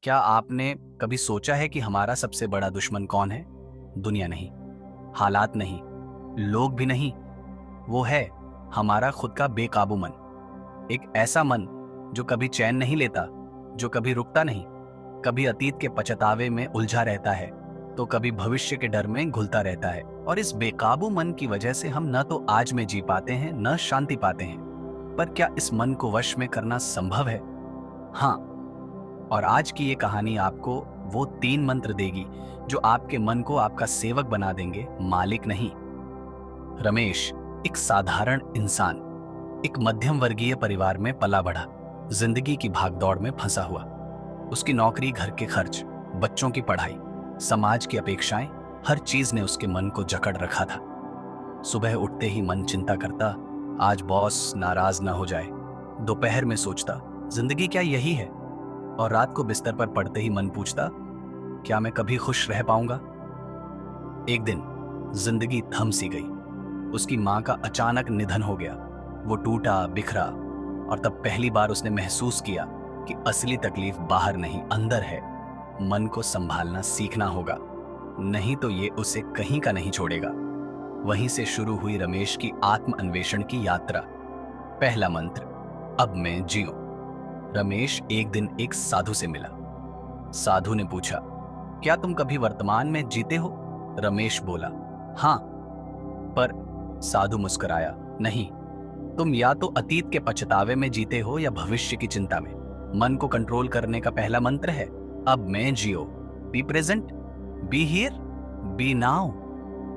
क्या आपने कभी सोचा है कि हमारा सबसे बड़ा दुश्मन कौन है? दुनिया नहीं, हालात नहीं, लोग भी नहीं, वो है हमारा खुद का बेकाबू मन। एक ऐसा मन जो कभी चैन नहीं लेता, जो कभी रुकता नहीं, कभी अतीत के पछतावे में उलझा रहता है, तो कभी भविष्य के डर में घुलता रहता है। और इस बेकाबू मन की वजह से हम न तो आज में जी पाते हैं, न शांति पाते हैं। पर क्या इस मन को वश में करना संभव है? हाँ। और आज की ये कहानी आपको वो 3 मंत्र देगी जो आपके मन को आपका सेवक बना देंगे, मालिक नहीं। रमेश एक साधारण इंसान, एक मध्यम वर्गीय परिवार में पला बढ़ा, जिंदगी की भागदौड़ में फंसा हुआ। उसकी नौकरी, घर के खर्च, बच्चों की पढ़ाई, समाज की अपेक्षाएं, हर चीज ने उसके मन को जकड़ रखा था। सुबह उठते ही मन चिंता करता, आज बॉस नाराज ना हो जाए। दोपहर में सोचता, जिंदगी क्या यही है? और रात को बिस्तर पर पड़ते ही मन पूछता, क्या मैं कभी खुश रह पाऊंगा? एक दिन जिंदगी थम सी गई। उसकी मां का अचानक निधन हो गया। वो टूटा बिखरा, और तब पहली बार उसने महसूस किया कि असली तकलीफ बाहर नहीं, अंदर है। मन को संभालना सीखना होगा, नहीं तो ये उसे कहीं का नहीं छोड़ेगा। वहीं से शुरू हुई रमेश की आत्म अन्वेषण की यात्रा। पहला मंत्र, अब मैं जियूं। रमेश एक दिन एक साधु से मिला। साधु ने पूछा, क्या तुम कभी वर्तमान में जीते हो? रमेश बोला, हाँ। पर साधु मुस्कुराया, नहीं, तुम या तो अतीत के पछतावे में जीते हो या भविष्य की चिंता में। मन को कंट्रोल करने का पहला मंत्र है, अब मैं जियो। Be present, be here, be now.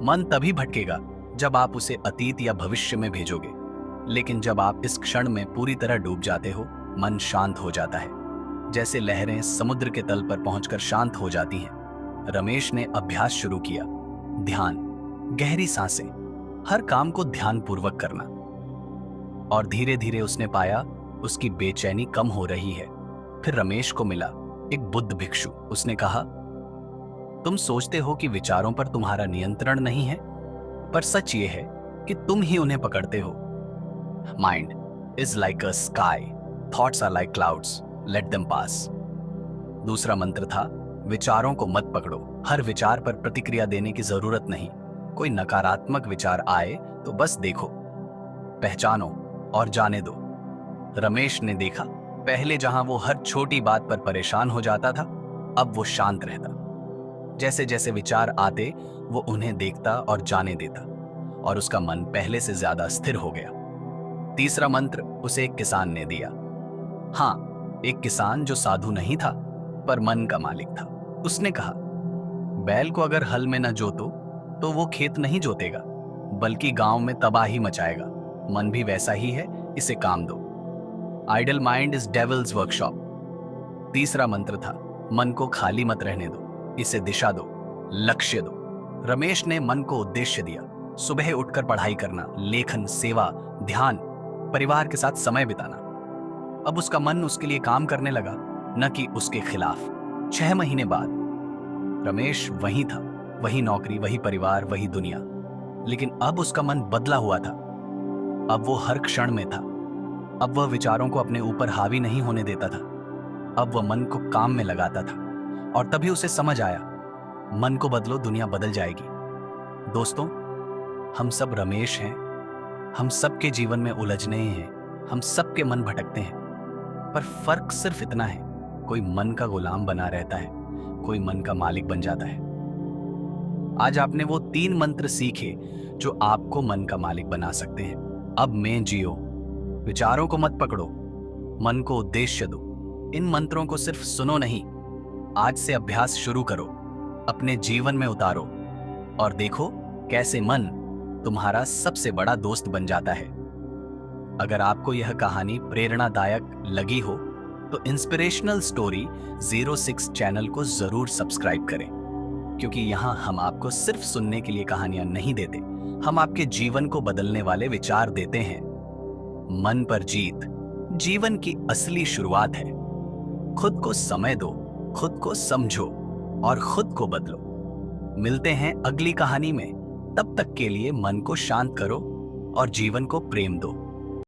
मन तभी भटकेगा जब आप उसे अतीत या भविष्य में भेजोगे, लेकिन जब आप इस क्षण में पूरी तरह डूब जाते हो, मन शांत हो जाता है। जैसे लहरें समुद्र के तल पर पहुंचकर शांत हो जाती हैं। रमेश ने अभ्यास शुरू किया, ध्यान, गहरी सांसें, हर काम को ध्यानपूर्वक करना। और धीरे धीरे उसने पाया उसकी बेचैनी कम हो रही है। फिर रमेश को मिला एक बुद्ध भिक्षु। उसने कहा, तुम सोचते हो कि विचारों पर तुम्हारा नियंत्रण नहीं है, पर सच ये है कि तुम ही उन्हें पकड़ते हो। Mind is like a sky, thoughts are like clouds, let them pass. दूसरा मंत्र था, विचारों को मत पकड़ो, हर विचार पर प्रतिक्रिया देने की जरूरत नहीं। कोई नकारात्मक विचार आए तो बस देखो, पहचानो और जाने दो। रमेश ने देखा, पहले जहां वो हर छोटी बात पर परेशान हो जाता था, अब वो शांत रहता। जैसे जैसे विचार आते वो उन्हें देखता और जाने देता, और उसका मन पहले से ज्यादा स्थिर हो गया। तीसरा मंत्र उसे एक किसान ने दिया। हाँ, एक किसान जो साधु नहीं था पर मन का मालिक था। उसने कहा, बैल को अगर हल में न जोतो तो वो खेत नहीं जोतेगा, बल्कि गांव में तबाही मचाएगा। मन भी वैसा ही है, इसे काम दो। Idle mind is devil's workshop. तीसरा मंत्र था, मन को खाली मत रहने दो, इसे दिशा दो, लक्ष्य दो। रमेश ने मन को उद्देश्य दिया, सुबह उठकर पढ़ाई करना, लेखन, सेवा, ध्यान, परिवार के साथ समय बिताना। अब उसका मन उसके लिए काम करने लगा, न कि उसके खिलाफ। 6 महीने बाद रमेश वही था, वही नौकरी, वही परिवार, वही दुनिया। लेकिन अब उसका मन बदला हुआ था। अब वो हर क्षण में था। अब वह विचारों को अपने ऊपर हावी नहीं होने देता था। अब वह मन को काम में लगाता था। और तभी उसे समझ आया, मन को बदलो, दुनिया बदल जाएगी। दोस्तों, हम सब रमेश हैं। हम सबके जीवन में उलझने हैं, हम सबके मन भटकते हैं। पर फर्क सिर्फ इतना है, कोई मन का गुलाम बना रहता है, कोई मन का मालिक बन जाता है। आज आपने वो 3 मंत्र सीखे जो आपको मन का मालिक बना सकते हैं। अब मैं जियो, विचारों को मत पकड़ो, मन को उद्देश्य दो। इन मंत्रों को सिर्फ सुनो नहीं, आज से अभ्यास शुरू करो, अपने जीवन में उतारो, और देखो कैसे मन तुम्हारा सबसे बड़ा दोस्त बन जाता है। अगर आपको यह कहानी प्रेरणादायक लगी हो तो इंस्पिरेशनल स्टोरी 06 चैनल को जरूर सब्सक्राइब करें, क्योंकि यहाँ हम आपको सिर्फ सुनने के लिए कहानियां नहीं देते, हम आपके जीवन को बदलने वाले विचार देते हैं। मन पर जीत जीवन की असली शुरुआत है। खुद को समय दो, खुद को समझो और खुद को बदलो। मिलते हैं अगली कहानी में। तब तक के लिए मन को शांत करो और जीवन को प्रेम दो।